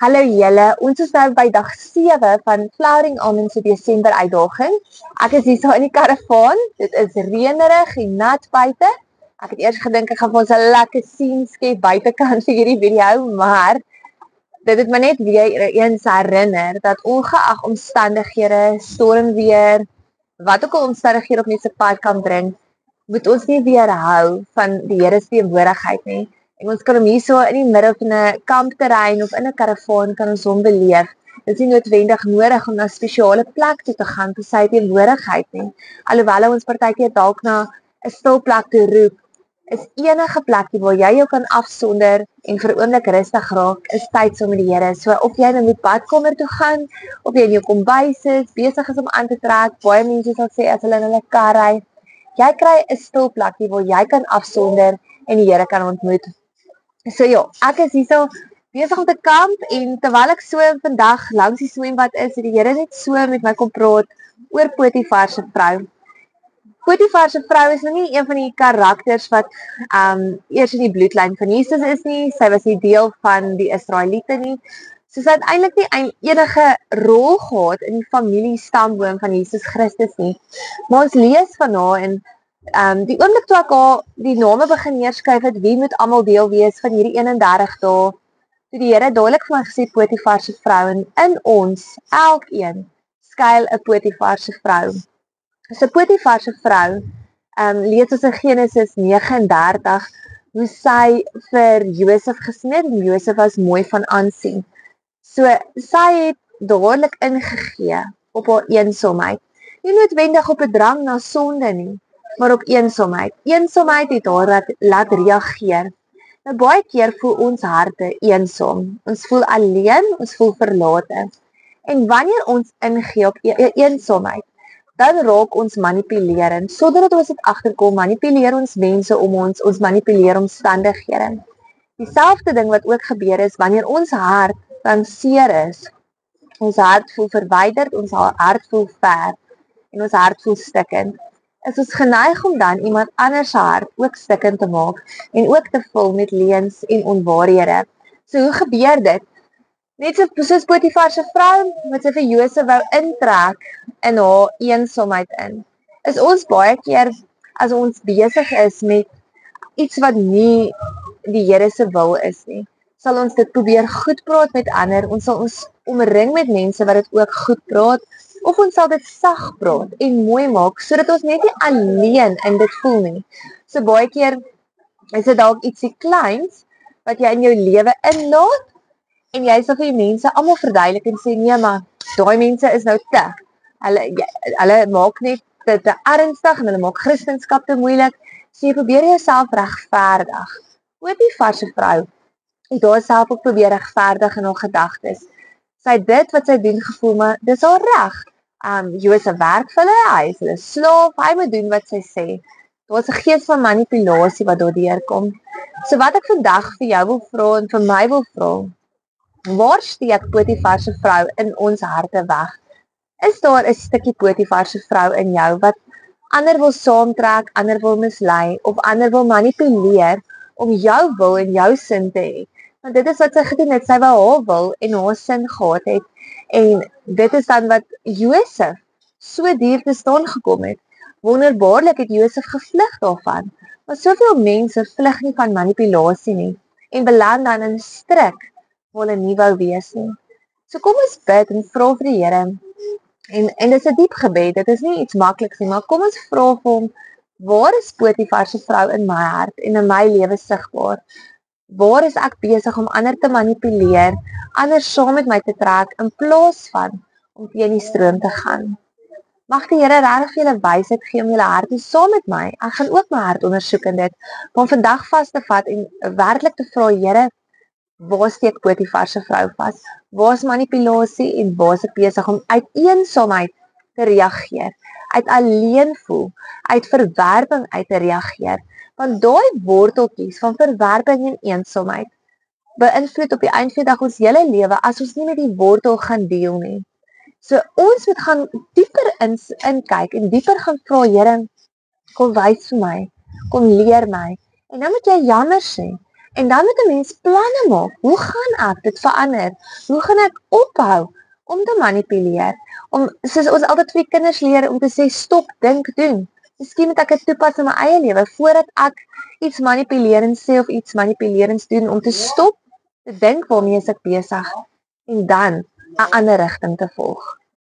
Hallo julle, ons is nou by dag 7 van Flowering Almonds se Desember uitdaging. Ek is hier so in die karavaan. Dit is reënerig en nat buite. Ek het eers gedink ek gaan vir ons 'n lekker scene skep buitekant vir hierdie video, maar dit het my net weer eens herinner dat ongeag omstandighede, stormweer, wat ook al omstandighede op mense pad kan bring, moet ons nie weerhou van die Here se teenwoordigheid nie. En ons kan hom hier so in die middel van 'n kampterrein of in 'n karavaan kan ons hom beleef. Dit is nie noodwendig nodig om na 'n spesiale plek toe te gaan vir sy teenwoordigheid nie. Alhoewel hy ons partykeer dalk na 'n stil plek toe roep, is enige plekie waar jy jou kan afsonder en vir 'n oomblik rustig raak, is tyd saam met die Here. So of jy nou met badkamer toe gaan, of jy in jou kombuis is, besig is om aan te trek, baie mense sal sê as hulle in hulle kar ry, jy kry 'n stil plekkie waar jy kan afsonder en die Here kan ontmoet. So ja, ek is hierso besig om te kamp en terwyl ek swem vandag langs die swembad is, het die Here net so met my kom praat oor Potifar se vrou. Potifar se vrou is nou nie een van die karakters wat eers in die bloedlyn van Jesus is nie. Sy was nie deel van die Israeliete nie. So sy het eintlik nie enige rol gehad in die familie stamboom van Jesus Christus nie. Maar ons lees van haar en die oomblik toe ek haar die name begin neerskryf het, wie moet almal deel wees van hierdie 31 dae, toe die Here dadelik vir my gesê Potifar se vrou, en in ons, elkeen, skuil 'n Potifar se vrou. So Potifar se vrou, lees ons in Genesis 39, hoe sy vir Josef gesien het, en Josef was mooi van aansien. So sy het dadelik ingegee op haar eensaamheid. Nie noodwendig op 'n drang na sonde nie, maar op eensaamheid. Eensaamheid het haar laat reageer. Nou baie keer voel ons harte eensaam. Ons voel alleen, ons voel verlate. En wanneer ons ingee op eensaamheid, dan raak ons manipulerend. Sonder dat ons dit agterkom, manipuleer ons mense om ons manipuleer omstandighede. Dieselfde ding wat ook gebeur is wanneer ons hart dan seer is. Ons hart voel verwyderd, ons hart voel ver en ons hart voel stikkend. Is ons geneig om dan iemand anders se hart ook stikkend te maak en ook te vul met leuns en onwaarhede. So hoe gebeur dit? Net soos Potifar se vrou wat sy vir Josef wou intrek in haar eensaamheid in. Is ons baie keer as ons besig is met iets wat nie die Here se wil is nie, sal ons dit probeer goed praat met ander, ons sal ons omring met mense wat dit ook goed praat, of ons sal dit sag praat en mooi maak, sodat ons net nie alleen in dit voel nie. So baie keer is dit dalk ietsie kleins, wat jy in jou lewe inlaat, en jy sal vir die mense almal verduidelik en sê, nee maar, daai mense is nou te. Hulle maak net dit te ernstig, en hulle maak Christendom te moeilik, so jy probeer jouself regverdig. Potifar se vrou het haarself ook probeer regverdig in haar gedagtes. Sy het dit wat sy doen gevoel, maar dis haar reg. Josef werk vir hulle, hy is hulle slaaf, hy moet doen wat sy sê. Daar's 'n gees van manipulasie wat daardeur kom. So wat ek vandag vir jou wil vra en vir my wil vra, waar steek Potifar se vrou in ons harte weg? Is daar 'n stukkie Potifar se vrou in jou wat ander wil saamtrek, ander wil mislei, of ander wil manipuleer om jou wil en jou sin te hê? Want dit is wat sy gedoen het, sy wou haar wil en haar sin gehad het, en dit is dan wat Josef so duur te staan gekom het. Wonderbaarlik het Josef gevlug daarvan, maar soveel mense vlug nie van manipulasie nie, en beland dan in strik waar hulle nie wou wees nie. So kom ons bid en vra vir die Here, en dit is 'n diep gebed, dit is nie iets makliks nie, maar kom ons vra vir hom, waar is Potifar se vrou in my hart en in my lewe sigbaar? Waar is ek besig om ander te manipuleer, ander saam met my te trek, in plaas van om teen die stroom te gaan? Mag die Here regtig vir julle wysheid gee om julle harte saam met my. Ek gaan ook my hart ondersoek in dit, om vandag vas te vat en werklik te vra, Here, waar steek Potifar se vrou vas? Waar is manipulasie en waar is ek besig om uit eensaamheid te reageer? Uit alleen voel, uit verwerping uit te reageer. Want daai worteltjies van verwerping en eensaamheid beïnvloed op die einde van die dag ons hele lewe as ons nie met die wortel gaan deel nie. So ons moet gaan dieper inkyk en dieper gaan vra, Here, kom wys vir my, kom leer my. En dan moet jy jammer sê, En dan moet 'n mens planne maak. Hoe gaan ek dit verander? Hoe gaan ek ophou om te manipuleer? Soos ons altyd vir die kinders leer om te sê stop, dink, doen. Miskien moet ek dit toepas in my eie lewe voordat ek iets manipulerends sê of iets manipulerends doen om te stop, te dink waarmee is ek besig en dan 'n ander rigting te volg.